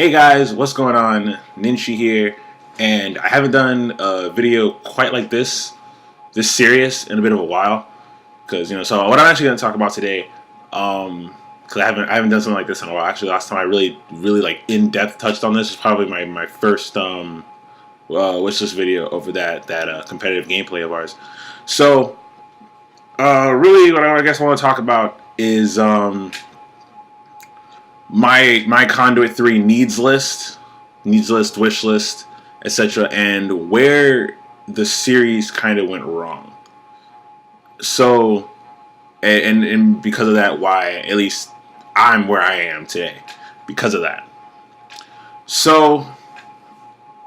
Hey guys, what's going on? Ninshy here, and I haven't done a video quite like this serious in a bit of a while. Because so what I'm actually going to talk about today, because I haven't done something like this in a while. Actually, last time I really like in depth touched on this is probably my first wish list video over that competitive gameplay of ours. So really, what I guess I want to talk about is my Conduit 3 needs list, wish list, etc., and where the series kind of went wrong. So, and because of that, why at least I'm where I am today because of that. So, all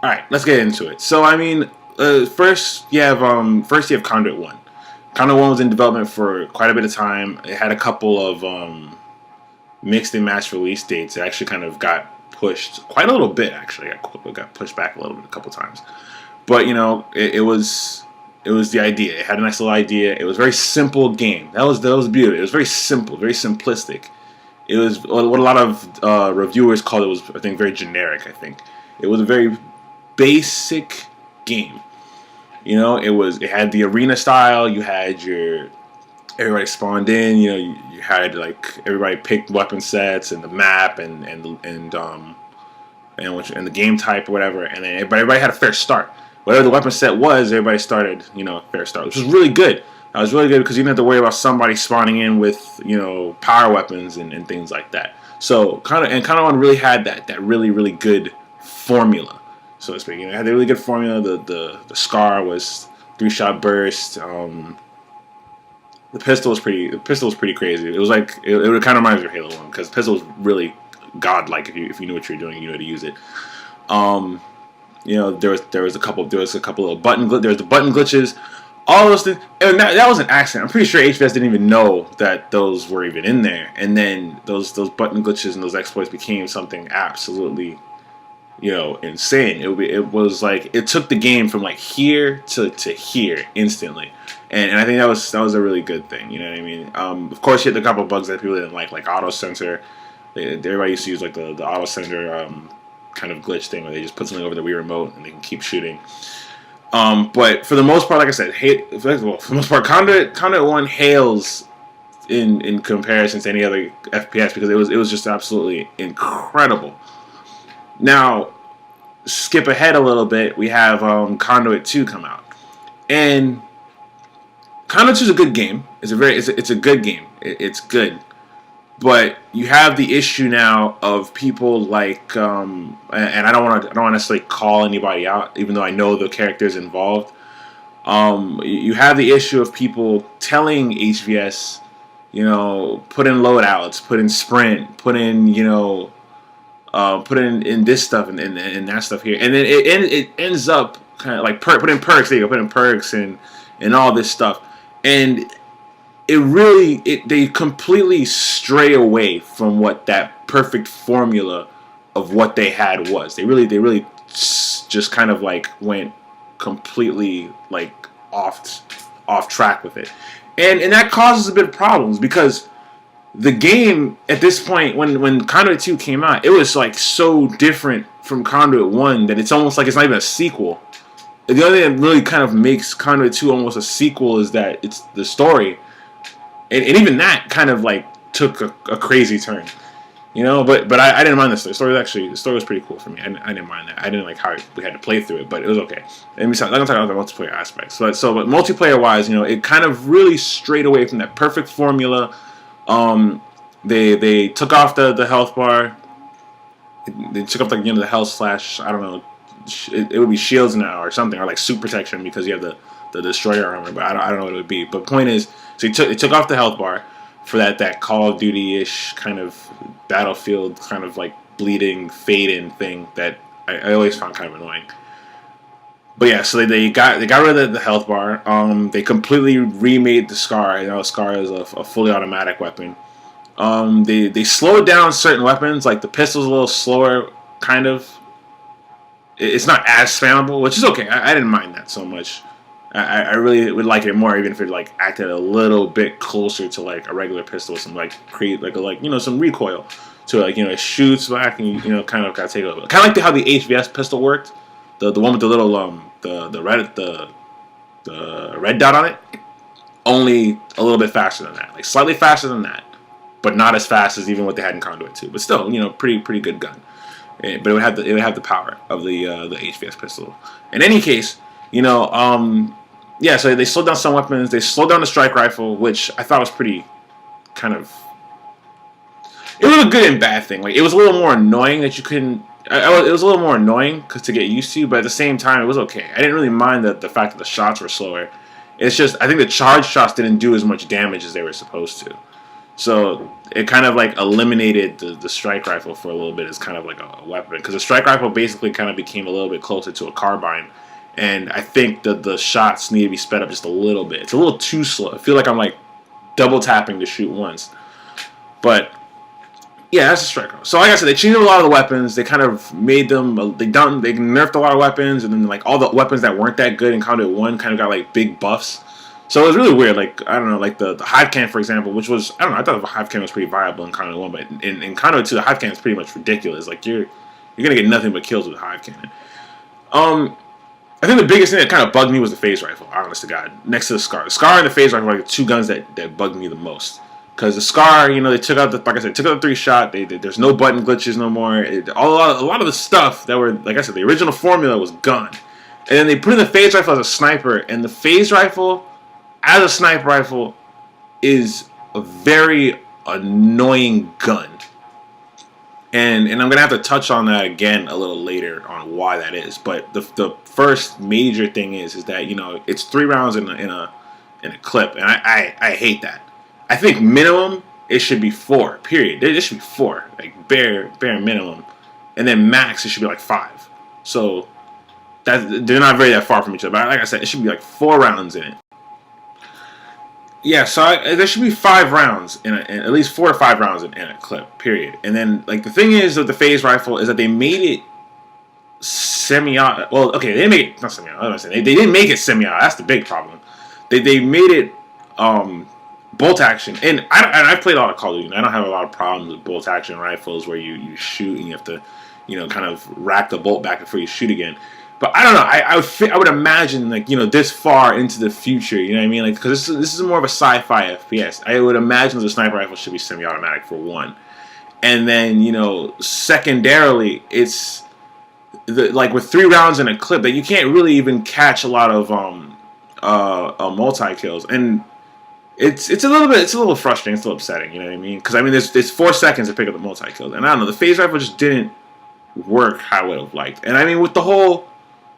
right, let's get into it. So, I mean, first you have Conduit 1. Conduit 1 was in development for quite a bit of time. It had a couple of mixed and matched release dates. It actually kind of got pushed quite a little bit. Actually, it got pushed back a little bit, a couple times. But it was the idea. It had a nice little idea. It was a very simple game. That was beautiful. It was very simple, very simplistic. It was what a lot of reviewers called it was, I think, very generic. I think it was a very basic game. It had the arena style. You had your everybody spawned in. You had like everybody picked weapon sets and the map and the game type or whatever, and then everybody had a fair start. Whatever the weapon set was, everybody started fair start, which was really good. That was really good because you didn't have to worry about somebody spawning in with power weapons and things like that. So kind of one really had that really good formula, so to speak. It had a really good formula. The scar was 3-shot burst. The pistol was pretty crazy. It was like it kind of reminds me of Halo 1 because the pistol was really godlike if you knew what you were doing, you know how to use it. There was a couple of there was the button glitches, all those things, and that was an accident. I'm pretty sure HVS didn't even know that those were even in there, and then those button glitches and those exploits became something absolutely insane. It was like it took the game from like here to here instantly, and I think that was a really good thing. You know what I mean? Of course, you had a couple of bugs that people didn't like auto center. Everybody used to use like the auto center kind of glitch thing where they just put something over the Wii remote and they can keep shooting. But for the most part, like I said, for the most part, Conduit 1 hails in comparison to any other FPS because it was just absolutely incredible. Now, skip ahead a little bit, we have Conduit 2 come out, and Conduit 2 is a good game. It's a good game. It's good, but you have the issue now of people like, and I don't want to necessarily call anybody out, even though I know the characters involved. You have the issue of people telling HVS, put in loadouts, put in sprint, put in this stuff and that stuff here, and then it ends up kind of like put in perks. There you go, put in perks and all this stuff, and they completely stray away from what that perfect formula of what they had was. They really just kind of like went completely like off track with it, and that causes a bit of problems because the game at this point, when Conduit 2 came out, it was like so different from Conduit 1 that it's almost like it's not even a sequel. The only thing that really kind of makes Conduit 2 almost a sequel is that it's the story, and even that kind of like took a crazy turn, But I didn't mind this. The story was pretty cool for me. I didn't mind that. I didn't like how we had to play through it, but it was okay. And besides, I'm gonna talk about the multiplayer aspects. But multiplayer wise, it kind of really strayed away from that perfect formula. They took off the health bar. They took off the health slash, I don't know. It would be shields now or something, or like suit protection because you have the destroyer armor. But I don't know what it would be. But point is, so they took off the health bar for that Call of Duty-ish kind of Battlefield kind of like bleeding fade-in thing that I always found kind of annoying. But yeah, so they got rid of the health bar. They completely remade the Scar. The Scar is a fully automatic weapon. They slowed down certain weapons, like the pistol's a little slower, kind of. It's not as spammable, which is okay. I didn't mind that so much. I really would like it more, even if it like acted a little bit closer to like a regular pistol, some like create like some recoil to like it shoots back and you kind of got to take over. Kind of like how the HVS pistol worked, the one with the little the red dot on it. Only a little bit faster than that, like slightly faster than that, but not as fast as even what they had in Conduit 2. But still, pretty good gun. But it would have the power of the HVS pistol. In any case, yeah. So they slowed down some weapons. They slowed down the strike rifle, which I thought was pretty kind of. It was a good and bad thing. Like it was a little more annoying that you couldn't. It was a little more annoying to get used to, but at the same time, it was okay. I didn't really mind the fact that the shots were slower. It's just I think the charge shots didn't do as much damage as they were supposed to. So it kind of like eliminated the strike rifle for a little bit as kind of like a weapon, because the strike rifle basically kind of became a little bit closer to a carbine, and I think that the shots need to be sped up just a little bit. It's a little too slow. I feel like I'm like double tapping to shoot once, but yeah, that's a strike rifle. So like I said, they changed a lot of the weapons. They kind of made them they nerfed a lot of weapons, and then like all the weapons that weren't that good in Conduit 1 kind of got like big buffs. So it was really weird. Like I don't know, like the hive cannon, for example, which was I don't know. I thought the hive cannon was pretty viable in Conduit 1, but in Conduit 2, the hive cannon is pretty much ridiculous. Like you're gonna get nothing but kills with the hive cannon. I think the biggest thing that kind of bugged me was the phase rifle. Honest to God, next to the SCAR, and the phase rifle were like the two guns that bugged me the most. Because the SCAR, they took out like I said, took out the 3-shot. There's no button glitches no more. A lot of the stuff that were, like I said, the original formula was gone. And then they put in the phase rifle as a sniper, and the phase rifle as a sniper rifle is a very annoying gun. And I'm gonna have to touch on that again a little later on why that is. But the first major thing is that it's 3 rounds in a clip, and I hate that. I think minimum it should be 4. Period. It should be 4, like bare minimum, and then max it should be like 5. So that they're not very that far from each other. But like I said, it should be like 4 rounds in it. Yeah, so there should be 5 rounds in at least 4 or 5 rounds in a clip. Period. And then like the thing is with the phase rifle is that they made it semi-auto. Well, okay, they didn't make it not semi-auto. They didn't make it semi-auto. That's the big problem. They made it bolt action, and I've played a lot of Call of Duty. And I don't have a lot of problems with bolt action rifles where you shoot and you have to kind of rack the bolt back before you shoot again. But I don't know. I would imagine like this far into the future. You know what I mean? Like because this is more of a sci-fi FPS. I would imagine the sniper rifle should be semi-automatic for one, and then secondarily it's like with 3 rounds in a clip that you can't really even catch a lot of multi kills, and it's a little frustrating. It's a little upsetting. You know what I mean? Because there's 4 seconds to pick up the multi kills, and I don't know. The phase rifle just didn't work how I would have liked, and I mean with the whole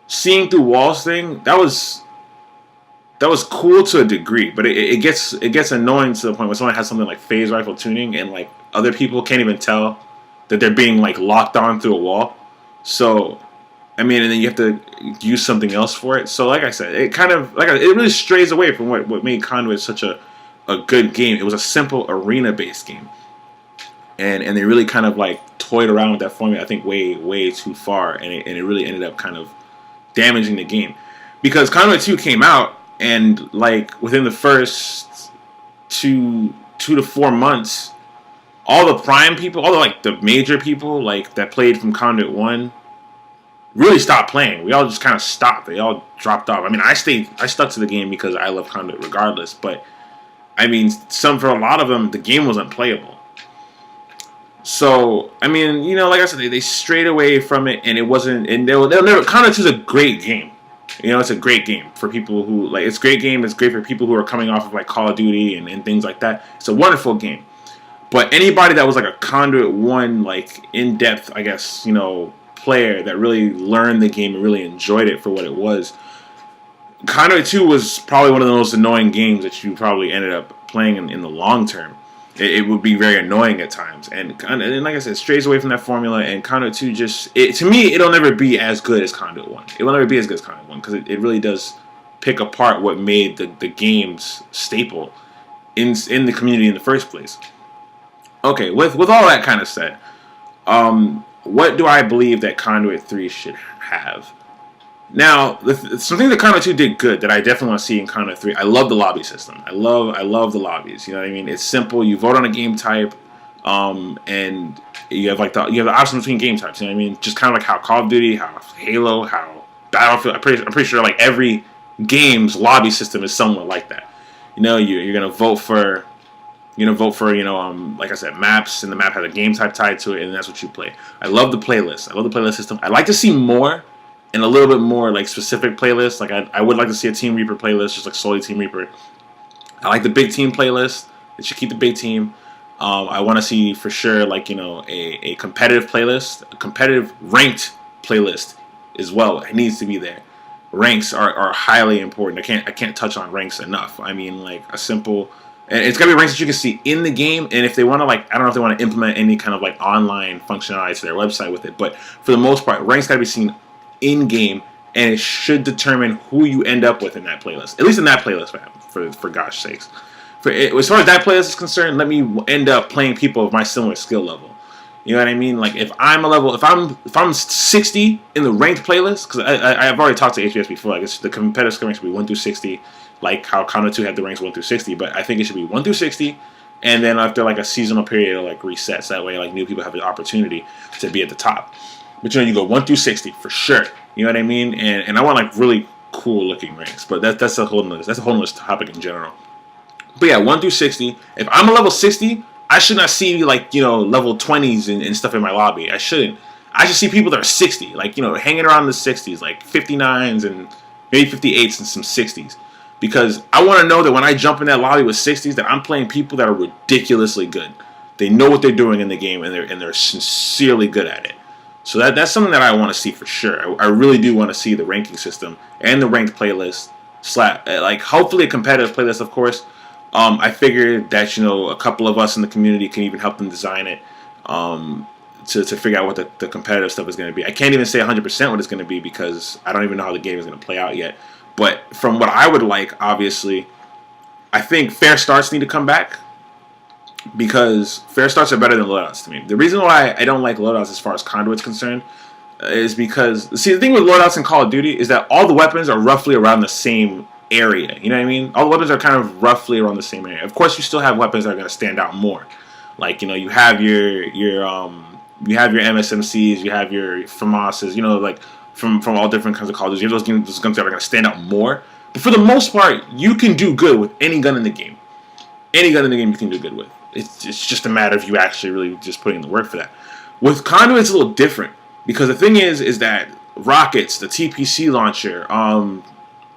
seeing through walls thing, that was cool to a degree, but it gets annoying to the point where someone has something like phase rifle tuning and like other people can't even tell that they're being like locked on through a wall. So and then you have to use something else for it. So like I said, it kind of it really strays away from what made Conduit such a good game. It was a simple arena based game, and they really kind of like toyed around with that formula. I think way too far, and it really ended up kind of damaging the game, because Conduit 2 came out and like within the first 2 to 4 months, all the prime people, all the like the major people like that played from Conduit 1 really stopped playing. We all just kind of stopped. They all dropped off. I stuck to the game because I love Conduit regardless, but for a lot of them the game wasn't playable. So, like I said, they strayed away from it, and it wasn't, and they'll never, Conduit 2 is a great game. It's a great game for people who, like, it's a great game, it's great for people who are coming off of, like, Call of Duty and things like that. It's a wonderful game. But anybody that was, like, a Conduit 1, like, in-depth, I guess, player that really learned the game and really enjoyed it for what it was, Conduit 2 was probably one of the most annoying games that you probably ended up playing in the long term. It would be very annoying at times, and like I said, it strays away from that formula. And Conduit 2 to me, it'll never be as good as Conduit 1. It will never be as good as Conduit 1 because it really does pick apart what made the game's staple in the community in the first place. Okay, with all that kind of said, what do I believe that Conduit 3 should have? Now, something that Conduit 2 did good that I definitely want to see in Conduit 3, I love the lobby system. I love the lobbies. You know what I mean? It's simple. You vote on a game type. And you have the option between game types. You know what I mean? Just kind of like how Call of Duty, how Halo, how Battlefield. I'm pretty sure like every game's lobby system is somewhat like that. You know, you're gonna vote for. You're gonna vote for, like I said, maps, and the map has a game type tied to it, and that's what you play. I love the playlist. I love the playlist system. I'd like to see more, and a little bit more like specific playlists. Like I would like to see a Team Reaper playlist, just like solely Team Reaper. I like the big team playlist. It should keep the big team. I want to see for sure, like a competitive playlist, a competitive ranked playlist as well. It needs to be there. Ranks are highly important. I can't touch on ranks enough. I mean, like a simple. And it's gotta be ranks that you can see in the game, and if they want to, like, I don't know if they want to implement any kind of like online functionality to their website with it, but for the most part, ranks gotta be seen in game, and it should determine who you end up with in that playlist. At least in that playlist, man, for gosh sakes. As far as that playlist is concerned, let me end up playing people of my similar skill level. You know what I mean? Like if I'm 60 in the ranked playlist, because I've already talked to HBS before. Like the competitive skill ranks should be 1 through 60, like how Conduit 2 had the ranks 1 through 60. But I think it should be 1 through 60, and then after like a seasonal period, it'll like resets. That way, like new people have the opportunity to be at the top. But you go 1 through 60 for sure. You know what I mean? And I want like really cool looking ranks. But that's a whole nother topic in general. But yeah, 1 through 60. If I'm a level 60, I should not see like level 20s and stuff in my lobby. I shouldn't. I should see people that are 60, like hanging around the 60s, like 59s and maybe 58s and some 60s, because I want to know that when I jump in that lobby with 60s, that I'm playing people that are ridiculously good. They know what they're doing in the game, and they're sincerely good at it. So that's something that I want to see for sure. I really do want to see the ranking system and the ranked playlist. Like hopefully a competitive playlist, of course. I figured that a couple of us in the community can even help them design it to figure out what the competitive stuff is going to be. I can't even say 100% what it's going to be because I don't even know how the game is going to play out yet. But from what I would like, obviously, I think fair starts need to come back because fair starts are better than loadouts to me. The reason why I don't like loadouts as far as Conduit's concerned is because, see, the thing with loadouts in Call of Duty is that all the weapons are roughly around the same area. You know what I mean? All the weapons are kind of roughly around the same area. Of course, you still have weapons that are going to stand out more. Like, you have your MSMCs, you have your FAMASs, like from all different kinds of Call of Duty. You have those guns that are going to stand out more. But for the most part, you can do good with any gun in the game. Any gun in the game you can do good with. It's just a matter of you actually really just putting in the work for that. With Conduit, it's a little different because the thing is that rockets, the TPC launcher,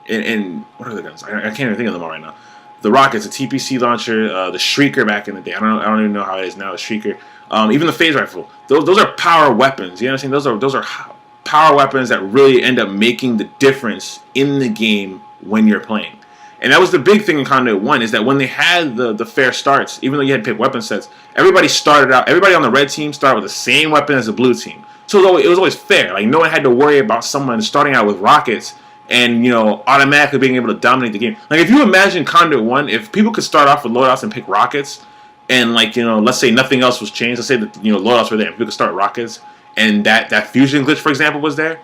and what are the guns? I can't even think of them all right now. The rockets, the TPC launcher, the Shrieker back in the day. I don't even know how it is now. The Shrieker, even the phase rifle. Those are power weapons. You know what I'm saying? Those are power weapons that really end up making the difference in the game when you're playing. And that was the big thing in Conduit 1 is that when they had the fair starts, even though you had to pick weapon sets, everybody on the red team started with the same weapon as the blue team. So it was always fair. Like no one had to worry about someone starting out with rockets and automatically being able to dominate the game. Like if you imagine Conduit 1, if people could start off with loadouts and pick rockets, and let's say nothing else was changed, let's say that loadouts were there, and people could start rockets, and that fusion glitch, for example, was there,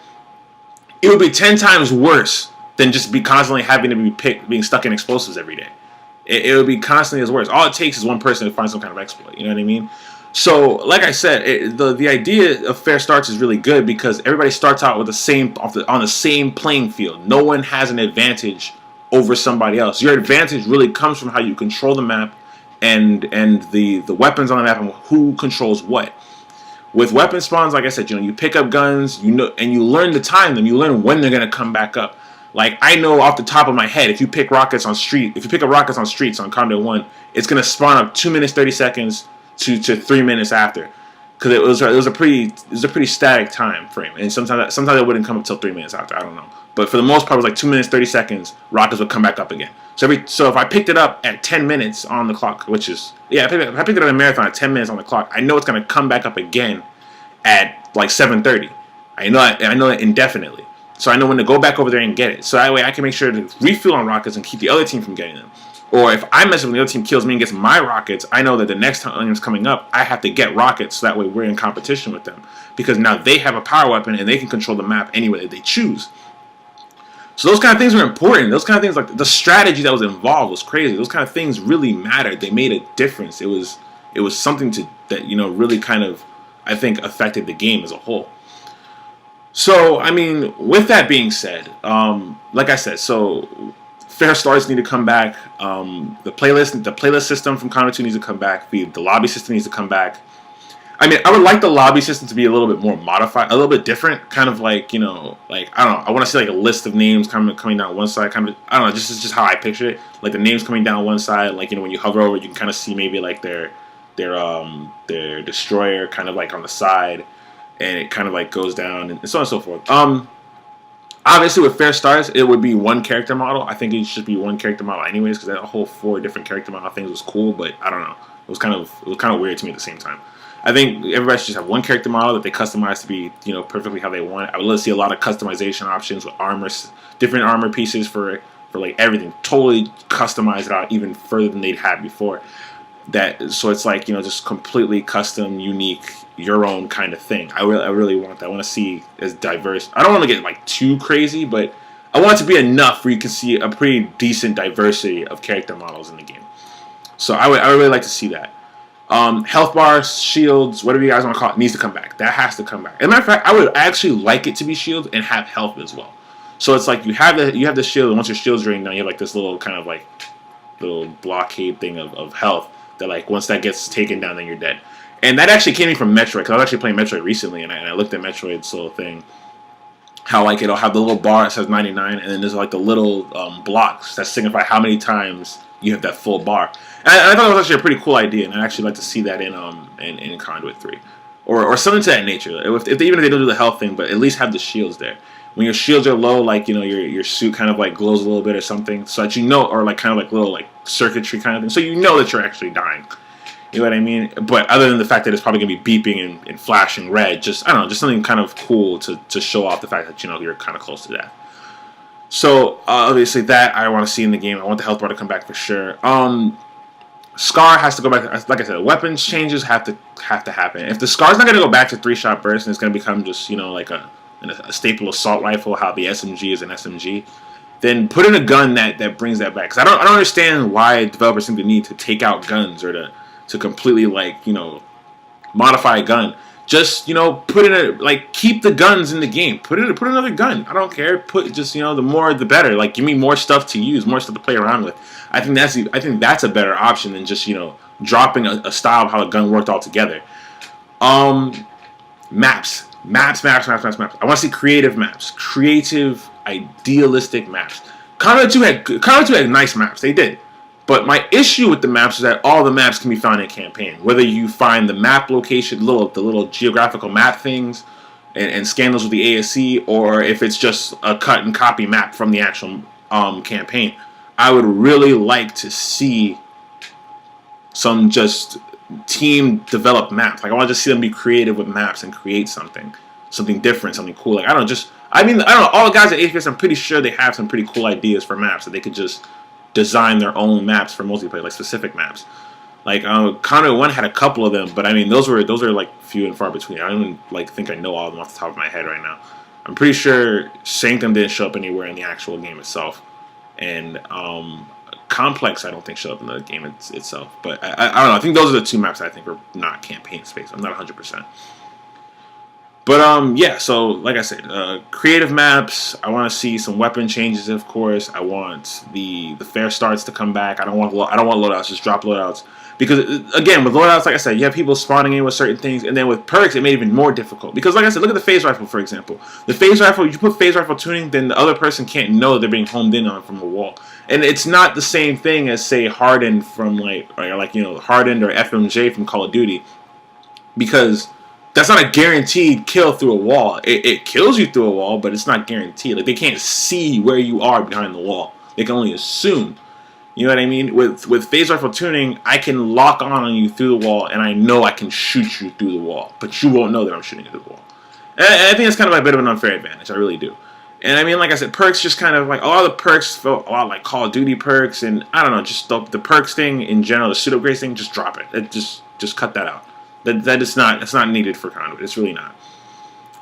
it would be 10 times worse than just be constantly having to being stuck in explosives every day. It would be constantly as worse. All it takes is one person to find some kind of exploit. You know what I mean? So, like I said, the idea of fair starts is really good because everybody starts out with on the same playing field. No one has an advantage over somebody else. Your advantage really comes from how you control the map and the weapons on the map and who controls what. With weapon spawns, like I said, you pick up guns, and you learn to time them. You learn when they're gonna come back up. Like I know off the top of my head, if you pick up rockets on streets on Conduit 1, it's gonna spawn up 2 minutes 30 seconds to 3 minutes after, because it was a pretty static time frame, and sometimes it wouldn't come up until 3 minutes after. I don't know, but for the most part, it was like 2 minutes 30 seconds. Rockets would come back up again. So if I picked it up at 10 minutes on the clock, which is if I picked it up in a marathon at 10 minutes on the clock, I know it's gonna come back up again at like 7:30. I know that indefinitely. So I know when to go back over there and get it. So that way I can make sure to refuel on rockets and keep the other team from getting them. Or if I mess up and the other team kills me and gets my rockets, I know that the next time it's coming up, I have to get rockets so that way we're in competition with them. Because now they have a power weapon and they can control the map any way that they choose. So those kind of things were important. Those kind of things, like the strategy that was involved was crazy. Those kind of things really mattered. They made a difference. It was It was something that really kind of, I think, affected the game as a whole. So, I mean, with that being said, like I said, so fair starts need to come back. The playlist system from Conduit 2 needs to come back. The lobby system needs to come back. I mean, I would like the lobby system to be a little bit more modified, a little bit different, kind of like, like, I don't know, I want to see like a list of names coming down one side, kind of, I don't know, just how I picture it, like the names coming down one side, like, when you hover over, you can kind of see maybe like their destroyer kind of like on the side, and it kind of like goes down, and so on and so forth. Obviously, with fair starts, it would be one character model. I think it should be one character model anyways, because that whole 4 different character model things was cool, but I don't know, it was kind of weird to me at the same time. I think everybody should just have one character model that they customize to be, perfectly how they want. I would love to see a lot of customization options with different armor pieces for like everything. Totally customize it out even further than they'd had before. So it's like, just completely custom, unique, your own kind of thing. I really want that. I want to see as diverse. I don't want to get like too crazy, but I want it to be enough where you can see a pretty decent diversity of character models in the game. So I would really like to see that. Health bars, shields, whatever you guys want to call it, needs to come back. That has to come back. As a matter of fact, I would actually like it to be shields and have health as well. So it's like you have the shield, and once your shield's drained down, you have like this little kind of like little blockade thing of health that like once that gets taken down, then you're dead. And that actually came from Metroid, because I was actually playing Metroid recently, and I looked at Metroid's little thing, how like it'll have the little bar that says 99, and then there's like the little blocks that signify how many times you have that full bar. And I thought it was actually a pretty cool idea, and I'd actually like to see that in Conduit 3. Or something to that nature. Even if they don't do the health thing, but at least have the shields there. When your shields are low, like, your suit kind of like glows a little bit or something, so that or like kind of like little like circuitry kind of thing, so you know that you're actually dying. You know what I mean? But other than the fact that it's probably going to be beeping and flashing red, just something kind of cool to show off the fact that, you're kind of close to death. So, obviously that I want to see in the game. I want the health bar to come back for sure. Scar has to go back. Like I said, weapons changes have to happen. If the Scar's not going to go back to 3-shot burst and it's going to become just, like a staple assault rifle, how the SMG is an SMG, then put in a gun that brings that back. Because I don't understand why developers seem to need to take out guns or to completely modify a gun. Just put in keep the guns in the game. Put another gun. I don't care. Put just the more the better. Like, give me more stuff to use, more stuff to play around with. I think that's a better option than just dropping a style of how a gun worked altogether. Maps. I want to see creative maps. Creative, idealistic maps. Conduit 2 had nice maps. They did. But my issue with the maps is that all the maps can be found in campaign. Whether you find the map location, the little geographical map things, and scan those with the ASC, or if it's just a cut and copy map from the actual campaign. I would really like to see some just team developed maps. Like, I want to just see them be creative with maps and create something different, something cool. Like, I don't know. All the guys at HBS, I'm pretty sure they have some pretty cool ideas for maps that they could just design their own maps for multiplayer, like specific maps. Like, Conduit 1 had a couple of them, but I mean, those were like few and far between. I don't even think I know all of them off the top of my head right now. I'm pretty sure Sanctum didn't show up anywhere in the actual game itself, and Complex I don't think showed up in the game itself. But I don't know. I think those are the two maps I think are not campaign space. I'm not 100%. But yeah, so like I said, creative maps. I want to see some weapon changes, of course. I want the fair starts to come back. I don't want loadouts. Just drop loadouts, because again, with loadouts, like I said, you have people spawning in with certain things, and then with perks, it made it even more difficult. Because like I said, look at the phase rifle, for example. The phase rifle, you put phase rifle tuning, then the other person can't know they're being homed in on from a wall, and it's not the same thing as, say, Hardened from Hardened or FMJ from Call of Duty, because that's not a guaranteed kill through a wall. It kills you through a wall, but it's not guaranteed. Like, they can't see where you are behind the wall. They can only assume. You know what I mean? With phase rifle tuning, I can lock on you through the wall, and I know I can shoot you through the wall, but you won't know that I'm shooting you through the wall. And I think that's kind of a bit of an unfair advantage. I really do. And I mean, like I said, perks just kind of like, a lot of the perks felt a lot like Call of Duty perks, and I don't know, just the perks thing in general, the suit upgrades thing, just drop it. Just cut that out. That's not needed for Conduit. It's really not.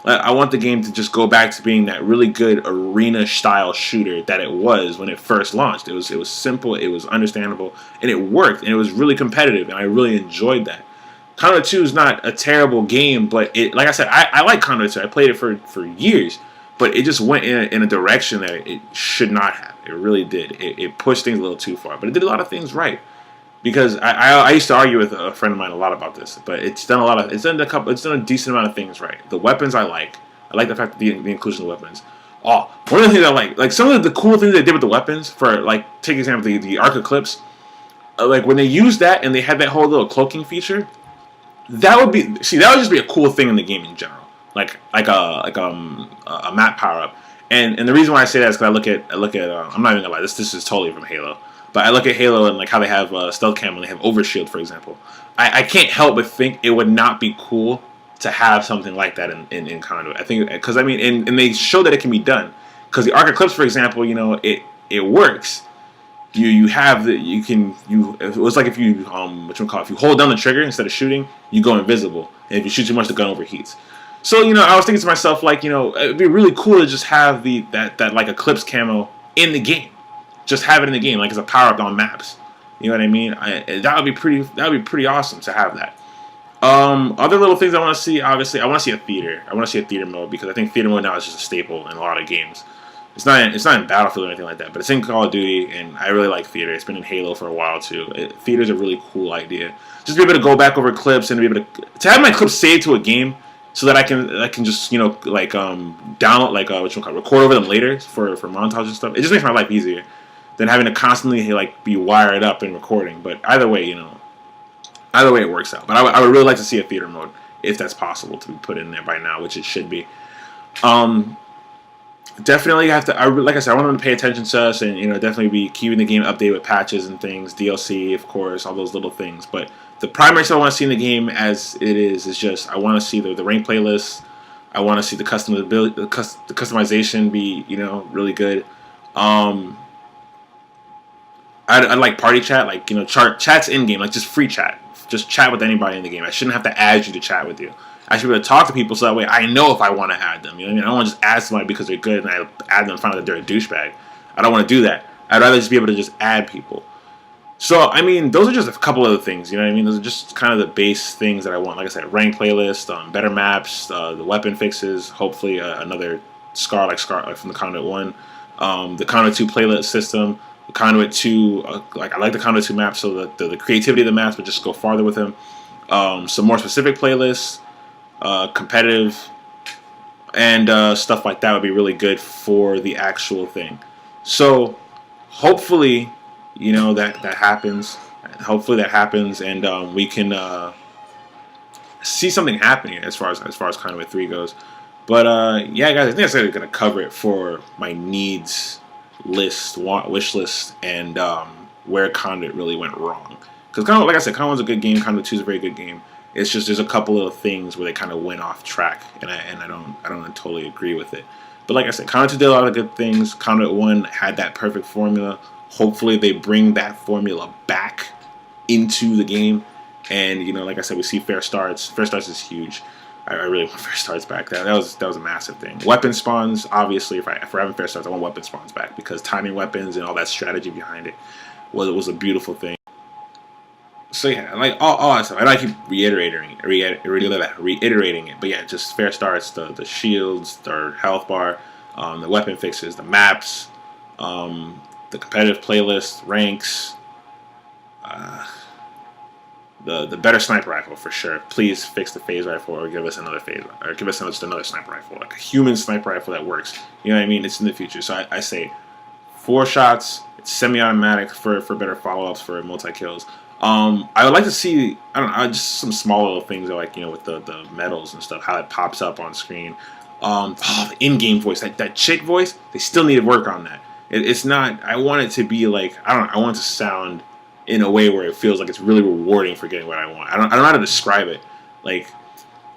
I want the game to just go back to being that really good arena style shooter that it was when it first launched. It was simple, it was understandable, and it worked, and it was really competitive, and I really enjoyed that. Conduit 2 is not a terrible game, but it, like I said, I like Conduit 2. I played it for years, but it just went in a direction that it should not have. It really did. It pushed things a little too far, but it did a lot of things right. Because I used to argue with a friend of mine a lot about this, but it's done it's done a decent amount of things right. The weapons I like the fact that the inclusion of weapons. Oh, one of the things I like some of the cool things they did with the weapons, for like take example the Arc Eclipse, like when they used that and they had that whole little cloaking feature, that would just be a cool thing in the game in general, like a map power up. And the reason why I say that is because I look at I'm not even gonna lie, this is totally from Halo. But I look at Halo and like how they have stealth cam and they have overshield, for example. I can't help but think it would not be cool to have something like that in Conduit. I think because I mean, and they show that it can be done. Because the Arc Eclipse, for example, it works. You have the it was like if you if you hold down the trigger instead of shooting, you go invisible, and if you shoot too much, the gun overheats. So I was thinking to myself like it'd be really cool to just have that like Eclipse camo in the game. Just have it in the game, like as a power up on maps. You know what I mean? That would be pretty awesome to have that. Other little things I want to see. Obviously, I want to see a theater. I want to see a theater mode because I think theater mode now is just a staple in a lot of games. It's not in Battlefield or anything like that, but it's in Call of Duty, and I really like theater. It's been in Halo for a while too. Theater's a really cool idea. Just be able to go back over clips and be able to have my clips saved to a game, so that I can just like download record over them later for montage and stuff. It just makes my life easier than having to constantly like be wired up and recording. But either way, it works out. But I would really like to see a theater mode if that's possible to be put in there by now, which it should be. Definitely have to. Like I said, I want them to pay attention to us and definitely be keeping the game updated with patches and things, DLC, of course, all those little things. But the primary stuff I want to see in the game as it is just I want to see the rank playlists. I want to see the customization be really good. I'd like party chat, like chat's in game, like just free chat, just chat with anybody in the game. I shouldn't have to add you to chat with you. I should be able to talk to people so that way I know if I want to add them. You know what I mean? I don't want to just add somebody because they're good and I add them and find out that they're a douchebag. I don't want to do that. I'd rather just be able to just add people. So I mean, those are just a couple of the things. You know what I mean? Those are just kind of the base things that I want. Like I said, rank playlist, better maps, the weapon fixes. Hopefully, another Scar like from the Conduit 1, the Conduit 2 playlist system. Conduit 2, I like the Conduit 2 maps, so that the creativity of the maps would just go farther with them. Some more specific playlists, competitive, and stuff like that would be really good for the actual thing. So hopefully, that happens. Hopefully that happens, and we can see something happening as far as Conduit 3 goes. But yeah, guys, I think that's going to cover it for my needs list, wish list, and where Conduit really went wrong. Because like I said, Conduit 1's a good game. Conduit 2 is a very good game. It's just there's a couple of things where they kind of went off track, and I don't totally agree with it. But like I said, Conduit 2 did a lot of good things. Conduit 1 had that perfect formula. Hopefully they bring that formula back into the game. And like I said, we see fair starts. Fair starts is huge. I really want fair starts back. That was a massive thing. Weapon spawns, obviously, if we're having fair starts, I want weapon spawns back because timing weapons and all that strategy behind it was a beautiful thing. So yeah, like all that stuff. I know I keep reiterating it, but yeah, just fair starts, the shields, the health bar, the weapon fixes, the maps, the competitive playlist, ranks. The better sniper rifle for sure. Please fix the phase rifle or give us another phase or give us just another sniper rifle, like a human sniper rifle that works. You know what I mean? It's in the future. So I say 4 shots. It's semi-automatic for better follow-ups for multi-kills. I would like to see just some small little things like with the medals and stuff, how it pops up on screen. The in-game voice, that chick voice, they still need to work on that. It's not. I want it to be like I want it to sound in a way where it feels like it's really rewarding for getting what I want. I don't know how to describe it. Like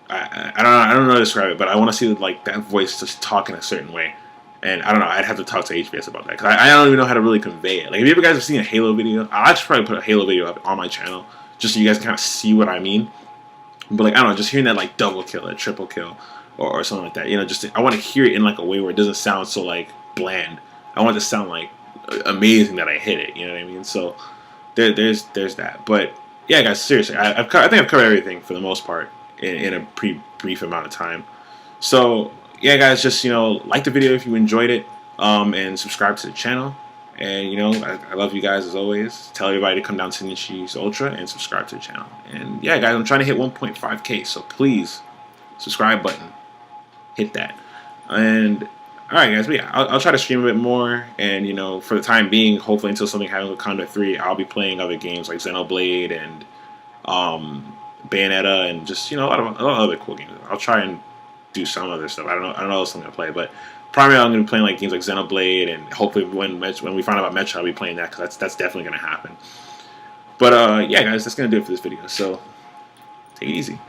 I don't know how to describe it, but I want to see like that voice just talk in a certain way. And I don't know. I'd have to talk to HBS about that because I don't even know how to really convey it. Like if you guys have seen a Halo video, I'll just probably put a Halo video up on my channel just so you guys can kind of see what I mean. But like I don't know, just hearing that like double kill or triple kill, or something like that. You know, just I want to hear it in like a way where it doesn't sound so like bland. I want it to sound like amazing that I hit it. You know what I mean? So there's that. But yeah, guys, seriously, I think I've covered everything for the most part in a pretty brief amount of time. So yeah, guys, just like the video if you enjoyed it, and subscribe to the channel. And I love you guys as always. Tell everybody to come down to Ninshy's Ultra and subscribe to the channel. And yeah, guys, I'm trying to hit 1.5K, so please subscribe button, hit that. And all right, guys, but yeah, I'll try to stream a bit more. And for the time being, hopefully until something happens with Conduit 3, I'll be playing other games like Xenoblade and Bayonetta and just a lot of other cool games. I'll try and do some other stuff. I don't know what else I'm gonna play, but primarily I'm gonna be playing like games like Xenoblade, and hopefully when we find out about Metro, I'll be playing that because that's definitely gonna happen. But yeah, guys, that's gonna do it for this video. So take it easy.